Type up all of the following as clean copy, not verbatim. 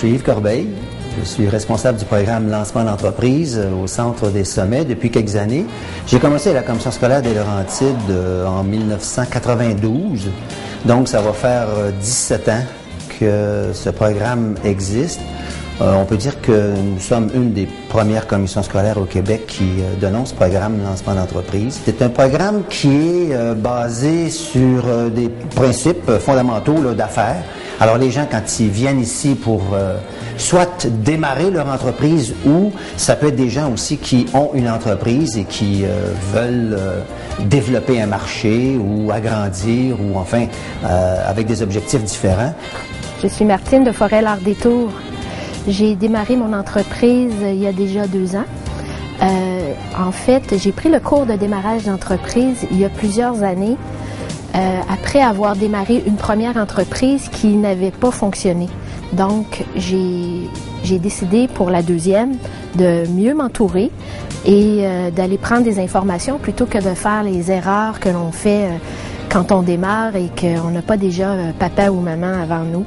suis Yves Corbeil. Je suis responsable du programme Lancement d'entreprise au Centre des Sommets depuis quelques années. J'ai commencé à la commission scolaire des Laurentides en 1992. Donc, ça va faire 17 ans que ce programme existe. On peut dire que nous sommes une des premières commissions scolaires au Québec qui donnons ce programme Lancement d'entreprise. C'est un programme qui est basé sur des principes fondamentaux d'affaires. Alors les gens, quand ils viennent ici pour soit démarrer leur entreprise ou ça peut être des gens aussi qui ont une entreprise et qui veulent développer un marché ou agrandir ou enfin avec des objectifs différents. Je suis Martine de Forêt-L'Art-des-Tours. J'ai démarré mon entreprise il y a déjà 2 ans. En fait, j'ai pris le cours de démarrage d'entreprise il y a plusieurs années, après avoir démarré une première entreprise qui n'avait pas fonctionné. Donc, j'ai décidé pour la deuxième de mieux m'entourer et d'aller prendre des informations plutôt que de faire les erreurs que l'on fait quand on démarre et qu'on n'a pas déjà papa ou maman avant nous.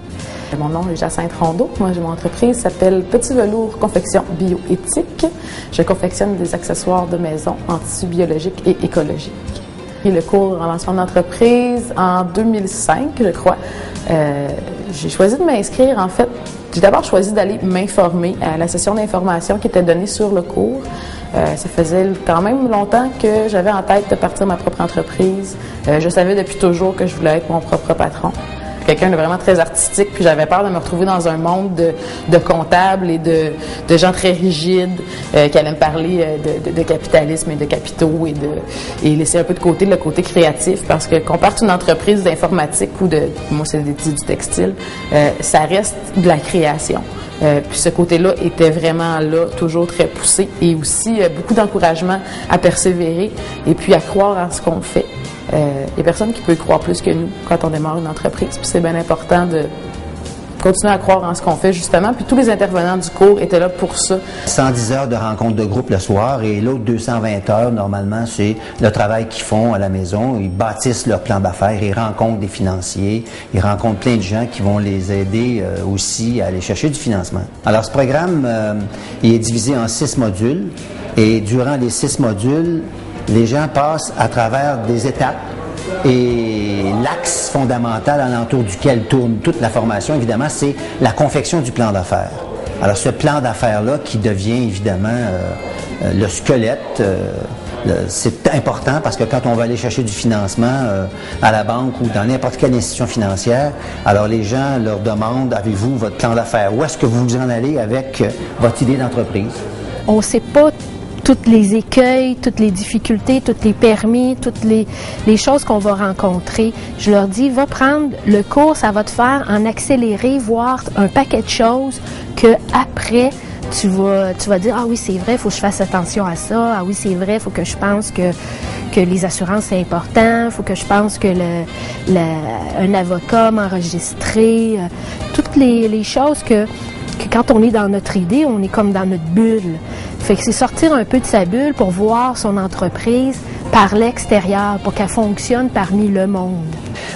Mon nom est Jacinthe Rondeau. Moi, j'ai mon entreprise qui s'appelle Petit Velours Confection Bioéthique. Je confectionne des accessoires de maison en tissu biologique et écologique. J'ai le cours en lancement d'entreprise en 2005, je crois. J'ai choisi de m'inscrire, en fait. J'ai d'abord choisi d'aller m'informer à la session d'information qui était donnée sur le cours. Ça faisait quand même longtemps que j'avais en tête de partir ma propre entreprise. Je savais depuis toujours que je voulais être mon propre patron. Quelqu'un de vraiment très artistique, puis j'avais peur de me retrouver dans un monde de comptables et de gens très rigides qui allaient me parler de capitalisme et de capitaux et laisser un peu de côté le côté créatif, parce que qu'on parte une entreprise d'informatique ou moi c'est du textile, ça reste de la création. Puis ce côté-là était vraiment là, toujours très poussé, et aussi beaucoup d'encouragement à persévérer et puis à croire en ce qu'on fait. Il y a personne qui peut y croire plus que nous quand on démarre une entreprise. Puis c'est bien important de continuer à croire en ce qu'on fait, justement. Puis tous les intervenants du cours étaient là pour ça. 110 heures de rencontre de groupe le soir et l'autre 220 heures, normalement, c'est le travail qu'ils font à la maison. Ils bâtissent leur plan d'affaires, ils rencontrent des financiers, ils rencontrent plein de gens qui vont les aider aussi à aller chercher du financement. Alors ce programme, il est divisé en 6 modules et durant les 6 modules, les gens passent à travers des étapes et l'axe fondamental alentour duquel tourne toute la formation, évidemment, c'est la confection du plan d'affaires. Alors ce plan d'affaires-là qui devient évidemment le squelette, c'est important parce que quand on va aller chercher du financement à la banque ou dans n'importe quelle institution financière, alors les gens leur demandent, avez-vous votre plan d'affaires? Où est-ce que vous en allez avec votre idée d'entreprise? On ne sait pas toutes les écueils, toutes les difficultés, tous les permis, toutes les choses qu'on va rencontrer. Je leur dis, va prendre le cours, ça va te faire en accéléré, voir un paquet de choses que après tu vas dire, ah oui, c'est vrai, il faut que je fasse attention à ça, ah oui, c'est vrai, il faut que je pense que les assurances, c'est important, il faut que je pense que un avocat m'enregistrer, toutes les choses que quand on est dans notre idée, on est comme dans notre bulle. Fait que c'est sortir un peu de sa bulle pour voir son entreprise par l'extérieur, pour qu'elle fonctionne parmi le monde.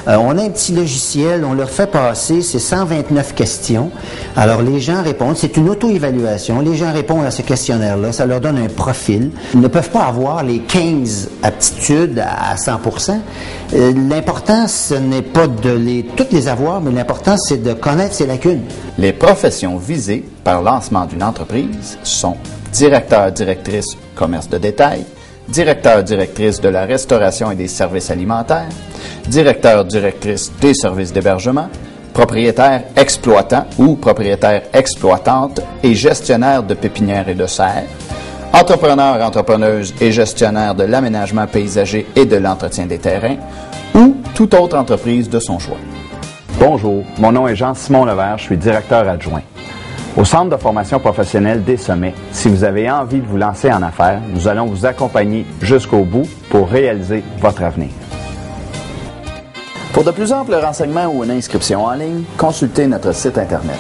On a un petit logiciel, on leur fait passer ces 129 questions. Alors les gens répondent, c'est une auto-évaluation. Les gens répondent à ce questionnaire-là, ça leur donne un profil. Ils ne peuvent pas avoir les 15 aptitudes à 100%. L'important, ce n'est pas de toutes les avoir, mais l'important, c'est de connaître ses lacunes. Les professions visées par lancement d'une entreprise sont directeur, directrice, commerce de détail, directeur, directrice de la restauration et des services alimentaires, directeur, directrice des services d'hébergement, propriétaire exploitant ou propriétaire exploitante et gestionnaire de pépinières et de serres, entrepreneur, entrepreneuse et gestionnaire de l'aménagement paysager et de l'entretien des terrains ou toute autre entreprise de son choix. Bonjour, mon nom est Jean-Simon Levert, je suis directeur adjoint. Au Centre de formation professionnelle des Sommets, si vous avez envie de vous lancer en affaires, nous allons vous accompagner jusqu'au bout pour réaliser votre avenir. Pour de plus amples renseignements ou une inscription en ligne, consultez notre site Internet.